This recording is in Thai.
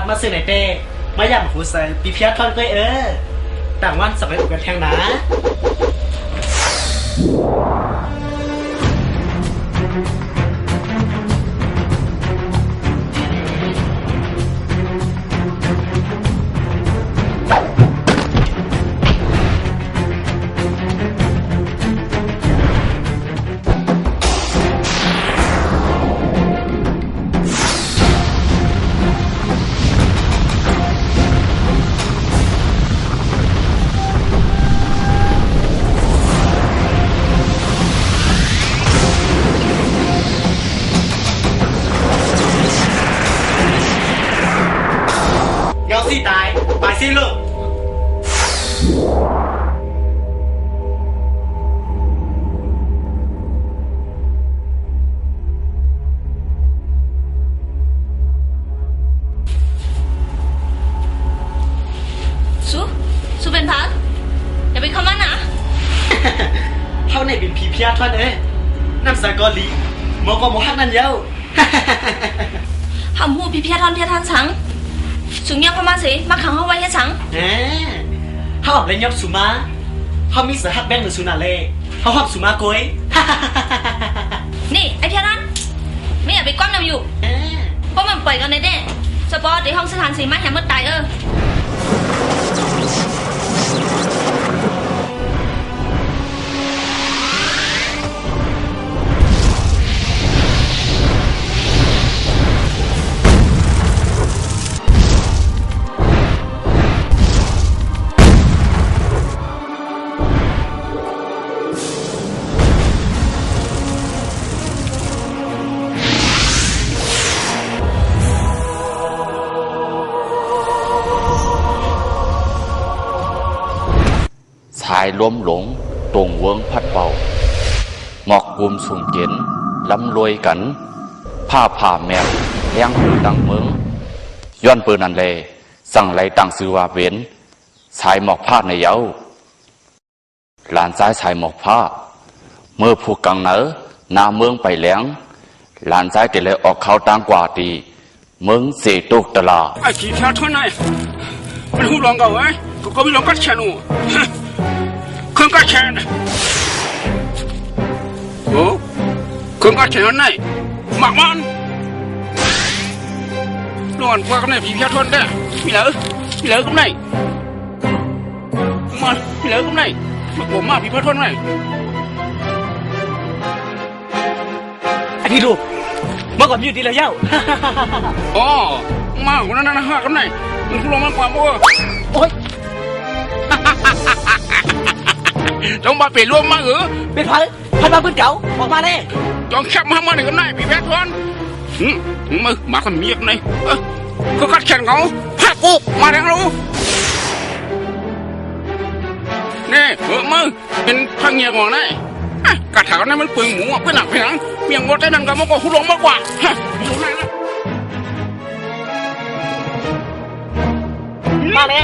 มาซื้อไหนเต้มาย่ำหูใส่ปีเพียทอนก้อยต่างวันสบายอุกันแทงนะสิตายไปสิลูกสุเป็นพักอย่าไปคำว่านะเท่าไหนเป็นผีพิยาท่านน้ำสากอลีมอกอมฮักนั่นเย้าหำหูพี่เพียทอนเพียทันสังสุงยังพม่าสิมาขังเขาไว้ให้สังเขาออกเลยยกสุมาเขามีสหักแบงหรือสุนาเล่เขาหอบสุมาโกยนี่ไอเพียนั้นไม่อยากไปกว้างนำอยู่เพราะมันปล่อยกันในเด้สปอร์ตในห้องสถานสีมาแหมมืดตายชายล้มหลงตรงเวิงพัดเป่าหมอกกุมสุ่มเก็นล้ำรวยกันผ้าผ่าแมวแล้งหูดังเมืองย้อนปืนนันเลสั่งไหลตั้งซื้อว่าเว้นชายหมอกผ้าในเย้าหลานซ้ายชายหมอกผ้าเมื่อผูกกังเนอนาเมืองไปแหลงหลานซ้ายแต่เลยออกเขาต่างกว่าตีเมืองเสตุกตลาไอ้ขี้แค่ท่านไหนมันหูร้องเก่าไอ้ก็ไม่ร้องกัดแชนูเครื่องกัดแชนโอ้เครื่องกัดแชนไหนหมักมันนอนกว่ากันไหนผีแค่ท่านได้มีเหลือกันไหนมามีเหลือกันไหนมาผมมาผีแค่ท่านไหนไอ้ที่ดูเมื่อก่อนอยู่ดีเลยเย้าอ๋อมาคนนั้นนะฮะกันไหนมันคุลงมากกว่ามั้งโอ๊ยจงมาเปลี่ยนร่วมมาเป็นพันมาพื้นเก่าออกมาเน่จงแคบมาหนึ่งกันไหนพี่แพทย์ทวนมือมาคนเมียกันไหนก็กัดแขนเขาหักกูมาแรงรู้นี่มือเป็นพังเงียก่อนไหนกระถางนั้นมันเปลืองหมูเป็นหนักเป็นหนังเมียงหมดได้นั่นกันมากกว่าคุลงมากกว่าอยู่ไหนล่ะมาเน่